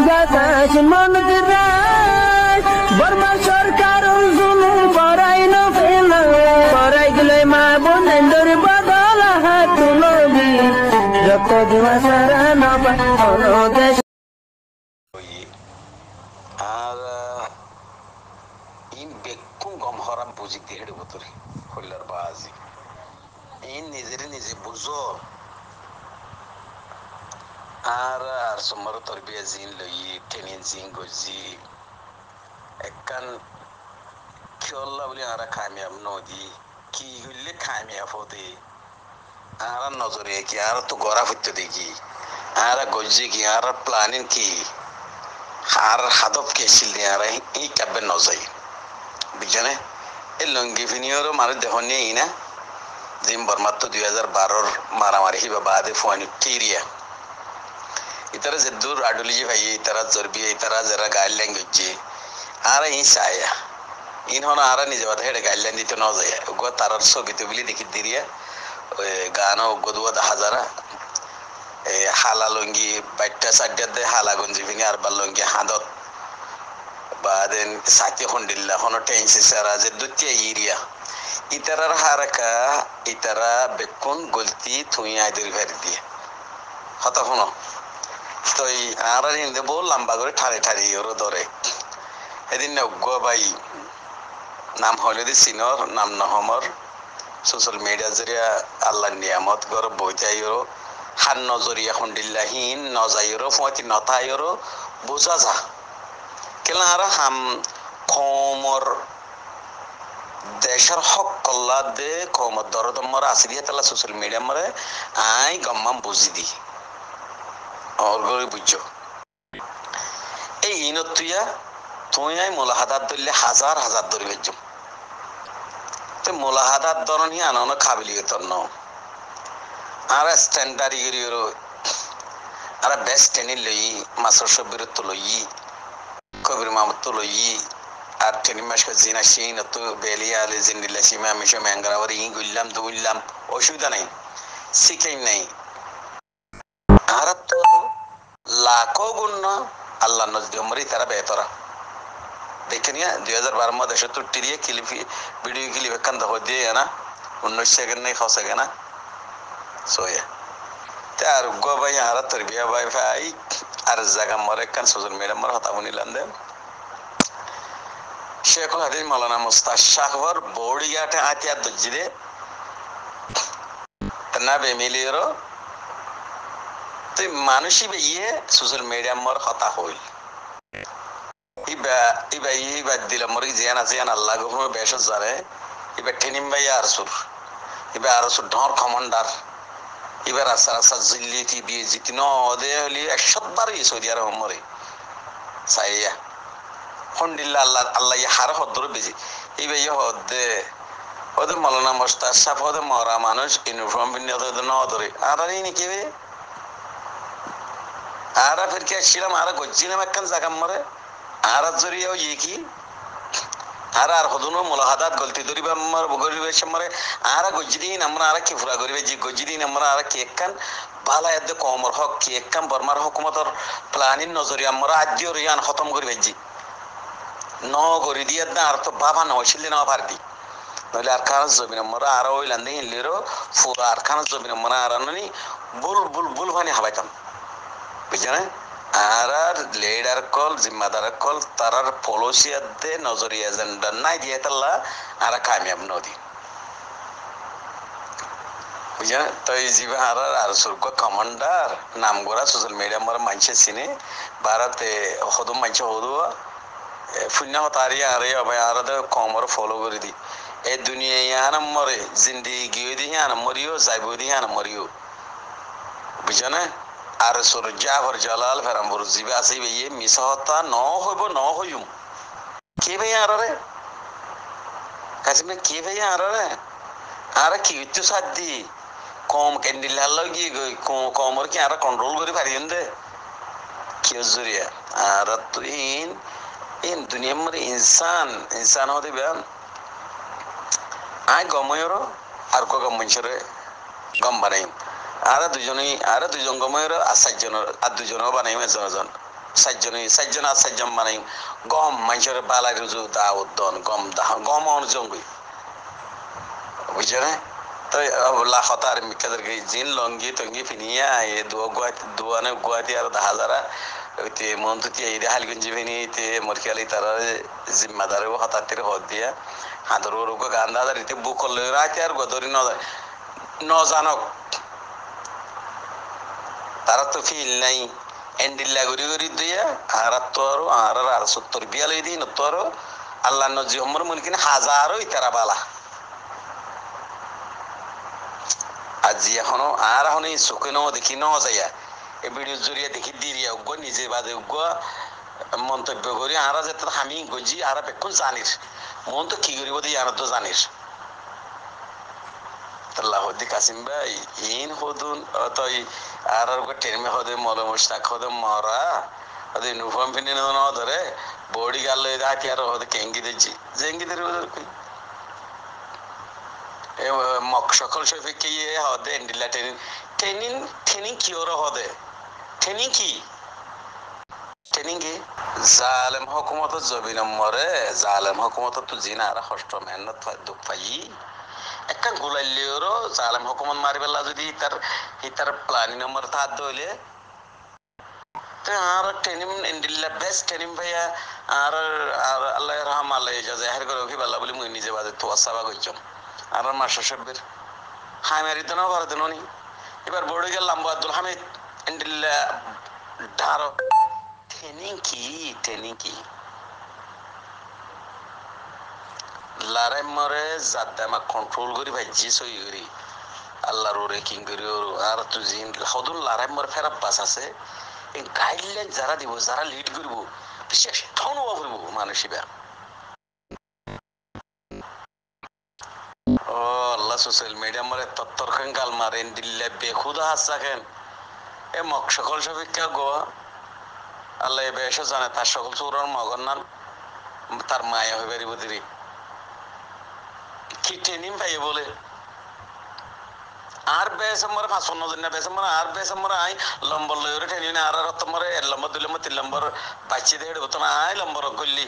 বাতাস মনত রায় বর্মা সরকার জুলুম করাই না ফেলা করাই গেলে মা বোনের বদল হাত তুলবি রক্ত দেওয়া সারা না দেশ আর ইন বেকুম গম হরাম বুঝি দিয়ে হেঁটে বোতরে হইলার বাজি ইন নিজে বুঝো আর সমর তরবিয়া জিন লই টেনিন জিন গজি একখান খেলা বলে আরা কামিয়াব নদী কি হইলে কামিয়াব হতে আর নজরে কি আর তো গড়া হইতে দেখি আর গজি কি আর প্ল্যানিং কি আর হাদব কে ছিল আর এই কাব্যে নজাই বুঝছনে এই লঙ্গি ফিনিওর মানুষ দেহ নেই না জিম বর্মার তো 2012 মারামারি হিবা বাদে ফোয়ানি টিরিয়া ইতারা যে দূর আডুলি যে ভাই ইতারা চর্বি ইতারা যারা গাইডলাইন করছে আর এই চায়া ইন হন আর নিজে বাদ হেডে গাইডলাইন দিতে ন যায় গো তারার ছবি তো বলি দেখি দিরিয়া ওই গানও গদুয়া হাজারা এই হালা লঙ্গি বাইটটা সাইডে দে হালা গঞ্জি ফিনি আর বার লঙ্গি হাদত বাদেন সাথে হন্ডিল্লা হন টেন্সি সারা যে দুটিয়া ইরিয়া ইতারার হারাকা ইতারা বেকুন গলতি থুই আইদের ভের দিয়ে হতা হনো তো আর হিন্দে বল লম্বা করে ঠারে ওর ধরে এদিন গো ভাই নাম হলে দি সিনর নাম নহমর সোশ্যাল মিডিয়া জরিয়া আল্লাহ নিয়ামত গর বইতাইরো হান নজরিয়া হন্ডিল্লাহীন নজাইরো ফতি নতাইরো বোঝা যা কেলা আর হাম কমর দেশের হক কল্লা দে কমর দরদমর আসি দিয়ে তালা সোশ্যাল মিডিয়া মরে আই গম্মাম বুঝি দি और गरी बुझो এই ইনতুয়া তুই আই মুলাহাদাত দলে হাজার ধরে বেজো তে মুলাহাদাত দরনি আনন কাবিলিয়ত ন আর স্ট্যান্ডার্ড গরিরো আর বেস্ট টেনি লই মাসর সবির তো লই কবির মাহমুদ তো লই আর টেনি মাসকে জিনা সিন তো বেলিয়া আলে জিন্দিলা সিমা মিশো ম্যাঙ্গারাওয়ারি গুইলাম দুইলাম অসুবিধা নাই শিখাই নাই আর তো লাখো গুণ আল্লাহ নজদি উমরি তারা বেতরা দেখে নিয়ে 2012 মধ্যে 70 দিয়ে ক্লিপ ভিডিও ক্লিপ একখান দেখো দিয়ে না 19 সেকেন্ড নেই 6 সেকেন্ড না সোয়া তার গো ভাই আর তোর বিয়া ভাই ভাই আর জায়গা মরে একখান সোশ্যাল মিডিয়া মরে হতা বনিলাম দে শেখুল হাদিস মাওলানা মুস্তাশাকবর বড়িয়াটে আতিয়া দজিরে না বেমিলিরো তুই মানুষই ইয়ে সোশ্যাল মিডিয়া মর হতা হইল ইবা দিলাম মরি জিয়ান আল্লাহ গো বেশ জারে ইবা টেনিম ভাই আরসুর ইবা আরসুর ঢর কমান্ডার ইবার রাস্তা জিল্লি টি বিয়ে জিতি ন দে হলি 100 বার সৌদি আরব মরে সাইয়া হন্ডিল্লা আল্লাহ হার হদ্দর বেজি ইবা ইয়ে হদ্দে ওদের মাওলানা মুস্তাশাফ ওদের মরা মানুষ ইউনিফর্ম বিন্যাস ন ধরে আর নাকি বে আর ফির কে ছিলাম আর গজ্জিলাম একখান জায়গা মরে আর জরিয়াও ইয়ে কি আর হদুনো মুলাহাদাত গলতি দরিবা মর বগরিবে সমরে আর গজ্জিদিন আমরা আর কি ফুরা করিবে জি গজ্জিদিন আমরা আর কি একখান বালা এদ কমর হক কি একখান বর্মার হুকুমতর প্ল্যানিং নজরি আমরা আদ্য রিয়ান খতম করিবে জি ন গরি দিয়ে না আর তো বাবা নছিলেন না পারবি নইলে আর খান জমিন আমরা আর ওইলান দিন লিরো ফুরা আর খান জমিন আমরা আর ননি বুল ভানি হাবাইতাম বুঝছেন আর লিডার কল জিম্মাদার কল তারার পলিসিয়াত দে নজরি এজেন্ডা নাই দিয়ে তাল্লা আর কামিয়াব নদী বুঝছেন তো এই জীবা আর সুর্গ কমান্ডার নাম গোরা সোশ্যাল মিডিয়া মর মানছে চিনে ভারতে হদু মানছে হদু শূন্য তারিয়া আরে ভাই আর কমর ফলো করে দি এই দুনিয়া ইয়ান মরে জিন্দিগি দি ইয়ান মরিও যাইব দি ইয়ান মরিও বুঝছেন আর সুর জাফর জালাল ফেরামপুর জিবা আসি ভাইয়ে মিশা হতা ন হইব ন হইম কে ভাই আর রে কাজিম কে ভাই আর রে আর কি হইতো সাদি কম ক্যান্ডেল লাগি কমর কি আর কন্ট্রোল করে পারিন দে কি জরিয়া আর তুই ইন দুনিয়া মরে ইনসান হতে বে আই গময়রো আর কো গমঞ্চরে গম বানাই আর দুজন গময়রো আর 7 জন আর 2 জন বানাই এজন সাতজন আর সাতজন মানে গম মানুষের বালাই রুজু দাউদ দন গম জঙ্গি বুঝছো না তো লাখতার মিকাদেরকে জিন লঙ্গি টঙ্গি ফিনিয়া এ দুয়ানে গুয়াহাটি আর হাজারা ওইতে মন্ত্রী এই হালিগঞ্জি ফিনি তে মরকিয়ালি তারা জিম্মাদারে হতাত্তের হদ দিয়া হাদর রোগ গান্ধা ইতে বুক করলে রাতে আর গদরি ন জানক তারা তো ফিল নাই এন্ডিল্লা গরি গরি দিয়া আর তো আর 70 দিন তো আল্লাহ নজি হমর মুলকিন হাজারো ইতারা বালা আজি এখনো আর এখন এই চোখে ন দেখি ন যাইয়া এই ভিডিওর জরিয়া দেখি দিরিয়া উগ্র নিজে বাদে উগ্র মন্তব্য করি আর যে আমি গজি আর বেক্ষণ জানিস মন তো কি করিব দিয়ে আর তো জানিস আল্লাহদি কাসিম ভাই ইন হদুন তই আর টেনমে হদে মল মুস্তাক হদে মরা হদে ইউনিফর্ম পিনে ন ধরে বডি গাল হাতি আর হদে কেঙ্গি দেজি জেঙ্গি দের সকল শফিক হদে এন্ডিলা ট্রেনিং কি ওর হদে ট্রেনিং কি জালেম হকুমত জবি নম্বরে জালেম হকুমত তো জিনা আর হষ্ট মেহনত দুঃখ পাই একটা গুলাইলেরও জালেম হকুমত মারি পেলা যদি তার প্লানিং নম্বর তার দইলে আর ট্রেনিং ইন্ডিল্লা বেস্ট ট্রেনিং ভাইয়া আর আল্লাহ রহম আল্লাহ জাহের করে কি বললা বলি মুই নিজে বাদে তো আসাবা কইছম আর মাস্টার সাহেবের হাই মারি দেন ভারত নি এবার বড় গেল লাম্বু আব্দুল হামিদ ইন্ডিল্লা ধারো ট্রেনিং কি লারে মরে জাদ্দামা কন্ট্রোল করি ভাইজি সই করি আল্লাহর ওরে কিং করি আর তো জিন হদুল লারে মরে ফেরাপ পাস আছে এই গাইডলাইন যারা দিব যারা লিড করব বিশেষ ধন্যবাদ করব মানুষিবা ও আল্লাহ সোশ্যাল মিডিয়া মরে তত্তর খান গাল মারেন দিল্লে বেখুদা হাসা খান এ মক সকল সবিকা গোয়া আল্লাহ বেশ জানে তার সকল চৌরার মগন নাম তার মায়া হয়ে পারিব দিদি কি ট্রেনিং পাইয়ে বলে আর বেসম্বর 55 দিন না বেসম্বর আর বেসম্বর আই লম্বর লইরে ট্রেনিং আর তোমারে 1 নম্বর 2 নম্বর 3 নম্বর বাচ্চি দেড় হতো না আই লম্বর গল্লি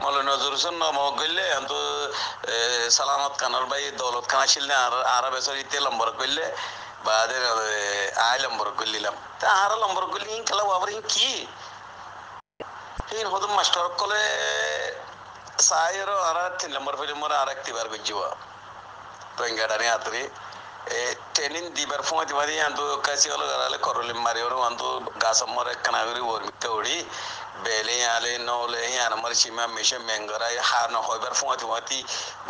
মলে নজর হোসেন নম গল্লে তো সালামত খানের ভাই দৌলত খান আসিল না আর বেসর ইতে লম্বর গল্লে বাদে আই লম্বর গল্লিলাম তা আর লম্বর গল্লি খেলা আবার কি হতো মাস্টার কলে সাইরো আর 3 নম্বর ফিল্ম আর একটিবার গজ্জিবা পেঙ্গাডানি আতরি ট্রেনিং দিবার সময় দিবাদি আন্তু কাছি হলো গালে করলিম মারি ওর আন্তু গাছমর একখানাগরি ওরমিতে ওড়ি বেলে আলে নলে আনামার সীমা মেশে মেঙ্গরাই হা ন হইবার সময় দিবাদি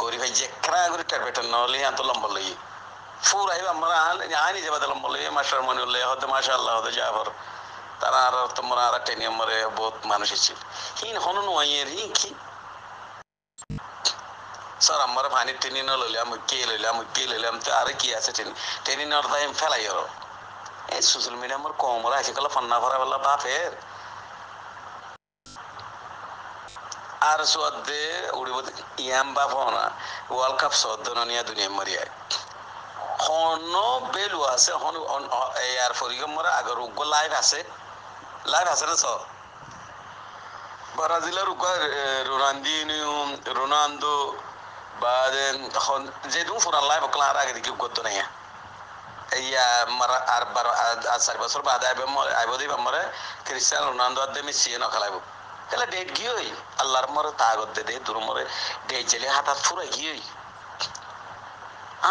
গরি ভাই যেখানাগরি টারবেটার নলে আন্তু লম্বর লই ফুর আইবা আমরা আনি যাবা লম্বর লই মাস্টার মনিউল্লাহ হতে মাশাআল্লাহ হতে জাফর তারা আর তোমরা আর ট্রেনিং মরে বহুত মানুষ ছিল হিন হনন ওয়াইয়ের হিন কি স্যার আমার পানি টেনে লইলাম কে লইলাম তো আর কি আছে টেনে নেওয়ার টাইম ফেলাই আর এই সোশ্যাল মিডিয়া আমার কম ওরা আছে কলা ফান্না ভরা বলা বাপের আর সোয়াদে উড়িব ইয়াম বাপ না ওয়ার্ল্ড কাপ সদ্দনিয়া দুনিয়া মরিয়া হন বেলু আছে হন আর ফরিগম মরা আগর উগ্র লাইভ আছে না স ব্রাজিলের Ronaldo baden hon jedung furan live klar agri ki goddo naya iya mara arbar asar basur bada be mo aibodi bamare cristiano ronaldo adde messi no khalaibo kala date gioi allah mar tagod de durmore de jele hata fura gioi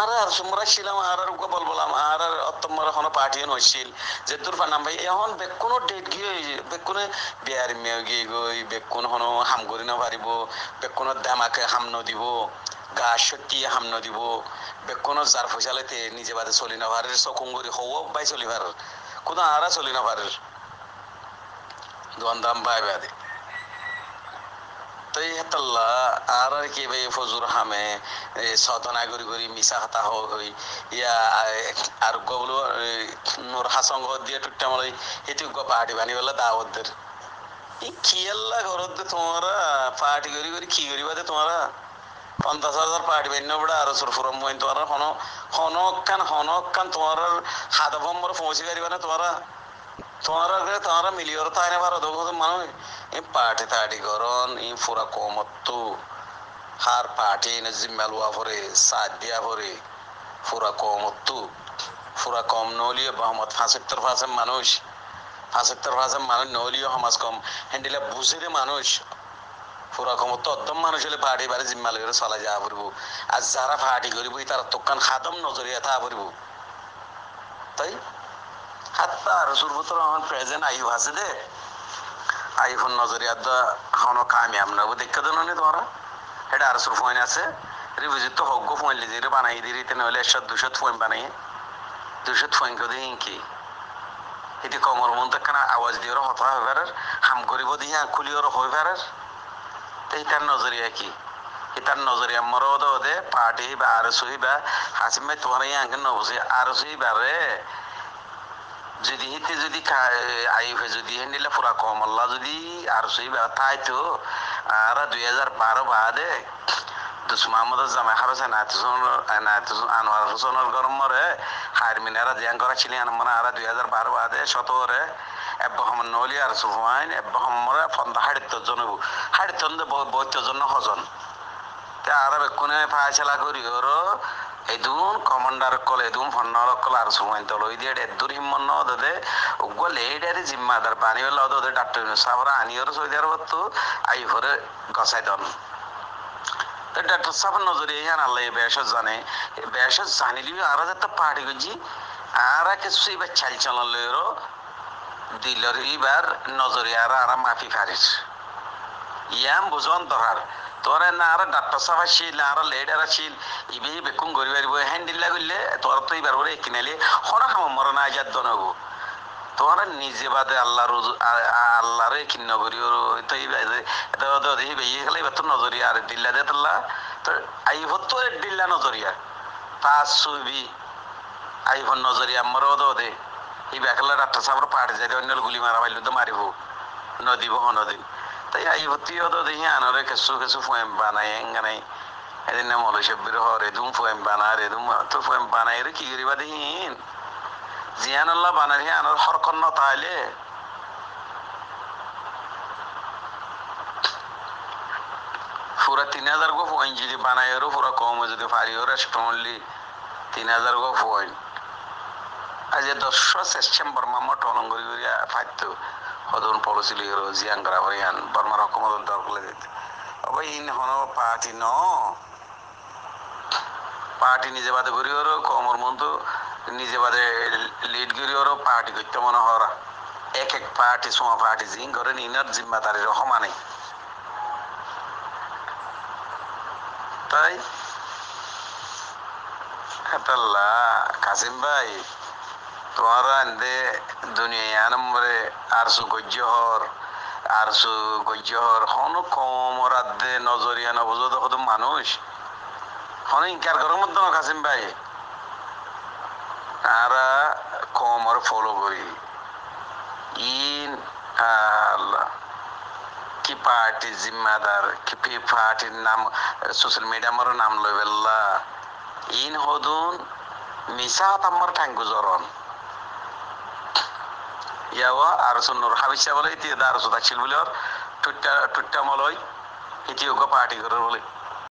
আর সুমরা ছিলাম আর Hugo বলবলাম আর অতমরা হন পার্টিন হইছিল যে তোর ফানাম ভাই এখন বেকুনো date গিয়ে বেকুনে বিয়ার মেয়ে গিয়ে গই বেকুন হন হাম করি না পারিব বেকুনো দামাকে হাম ন দিব গা সত্যি হাম ন দিব বেকুনো যার ফসলাতে নিজে বাদে চলি না পারে চকুঙ্গরি হও বাই চলি পারে কোনো আরা চলি না পারে দোয়ান বাই বাদে তাই হেতাল্লা আর কি ভাই ফজুর হামে সদনা গরি গরি মিশা হাতা হই ইয়া আর গবলো নূর হাসঙ্গ দিয়ে টুকটা মলাই হেতু গো পার্টি বানি বলে দাওয়াতদের ই কি আল্লাহ ঘরত তোমরা পার্টি গরি গরি কি গরি বাদে তোমরা 50,000 পার্টি বানি বড় আর সুরফুরম মইন তোমরা হনকান তোমার হাদা ভম্বর পৌঁছে গাড়ি বানা তোমরা তোমারা মিলিয়র তাই না ভারত মানুষ ই পার্টি তাড়ি করন ই পুরা কমত্তু হার পার্টি না জিম্মালুয়া ভরে সাদ দিয়া ভরে পুরা কমত্তু পুরা কম নলিয়ে বহমত 75% মানুষ 75% মানুষ নলিয়ে সমাজ কম হ্যান্ডিলা বুঝিরে মানুষ পুরা কমত্তু অদ্দম মানুষ হলে পার্টি বাড়ি জিম্মাল করে চলা যা পড়ব আর যারা পার্টি করিব তারা তোকান খাদম নজরিয়া থা পড়ব তাই হাত্তা আর সুরবতর আমার প্রেজেন্ট আইব আছে দে আইফোন নজরিয়া দা হনো কামিয়াব না দেখতে দেন নি তোমরা এটা আর সুর ফোন আছে রিভিজিট তো হগ্গ ফোন লিজে বানাই দিই রিতে নইলে 100 200 ফোন বানাই 200 ফোন কো দিন কি এটি কমর মন তো কেন আওয়াজ দিয়ে হতা হইবার হাম করিব দিয়া খুলিওর হইবার এইটার নজরিয়া কি এটার নজরিয়া মরদ দে পার্টি বা আর সুইবা হাসিম ভাই তোমার আঙ্কে নবসে আর সুইবা রে যদি হিতে যদি আইফে যদি হেন্ডিলে পুরা কমল্লা যদি আর সুইবা তাই তো আর 2012 বাদে দুস মাহমুদ জামাই হারসে আনোয়ার হোসেনের গরম মরে হার মিনারা জিয়ান করা ছিলেন মানে আর 2012 বাদে 17 এব্বাহমান নলি আর সুফাইন এব্বাহমরে ফন্দ হাড়িত জনবু হাড়িত বৈত জন হজন তে আর বেকুনে ফায়সালা করি ওর এদুন কমান্ডার কল এদুন ফন্নার কল আর সুফাইন তো লই দিয়ে এদুর হিম্মন ন দে উগ্গ লেডারে জিম্মাদার বানি হলো দে ডাক্তার সাবরা আনিয়র সৌদি আরব তো আই ভরে গসাই দন ডাক্তার সাহেব নজরে ইয়ান আল্লাহ বেশত জানে বেশত জানিলি আর একটা পার্টি করছি আর কিছু এবার চাল চালান লইরো দিলর এবার নজরে আর মাফি ফারিস ইয়াম বুঝন তোহার তোরে না আর ডাক্তার সাহেব আসিল আর লেডার আসিল ইবে বেকুম গরি পারিব হ্যান্ডিল্লা করলে তোর তো এবার করে কিনালে হরা হাম মরনা আজাদ দনগো তোমরা নিজে বাদে আল্লাহ আল্লাহরে কিন্ন করি তো দেখি বেয়ে গেলে এবার তো নজরিয়া আর ডিল্লা দে তোল্লা তো আইভর তো ডিল্লা নজরিয়া পাঁচ ছবি আইভর নজরিয়া মরদ দে এই বেকালে ডাক্তার সাহেবের পাড়ে যাই অন্য গুলি মারা পাইল তো মারিব নদীব নদী তাই আইভর্তি হতো দেখি আনরে কিছু ফোয়েম বানাই এঙ্গানাই এদিন মলসব্বির হর এদুম ফোয়েম বানার এদুম তো ফোয়েম বানাই রে কি করিবা দেখিন জিয়ানুল্লাহ বানারি আনার হরকন ন তাহলে পুরা 3000 গো পয়েন্ট যদি বানাই পুরা কম যদি পারি রেস্টুরেন্টলি 3000 গো পয়েন্ট আজ 10 সেপ্টেম্বর মামা টলং করি করিয়া ফাইতো হদন পলিসি লিয়ে জিয়ান করা হইয়ান বর্মার হকুমত দরকার দিতে অবৈ ইন হন পার্টি ন পার্টি নিজে বাদে করি কমর মন তো নিজে বাদে লিড করি পার্টি করতে মনে হরা এক পার্টি সোয়া পার্টি জিং করে ইনার জিম্মাদারির সমানে তাই হেতাল্লা কাসিম ভাই তোমারা এনে দুনিয়া নম্বরে আরসু গজ্জহর হন কমর আদে নজরিয়া নবুঝো দেখো মানুষ হন ইনকার করার মধ্যে না কাসিম ভাই আর কমর ফলো করি ইন আল্লাহ কি পার্টি জিম্মাদার কি পার্টির নাম সোশ্যাল মিডিয়া আমার নাম লই বেল্লা ইন হদুন মিসা তাম্মার ঠাঙ্গু জরন ইয়াওয়া আর সুন্নুর হাবিসা বলে ইতি দার সুদাকশিল বলে টুট্টা মলয় ইতি পার্টি করে বলে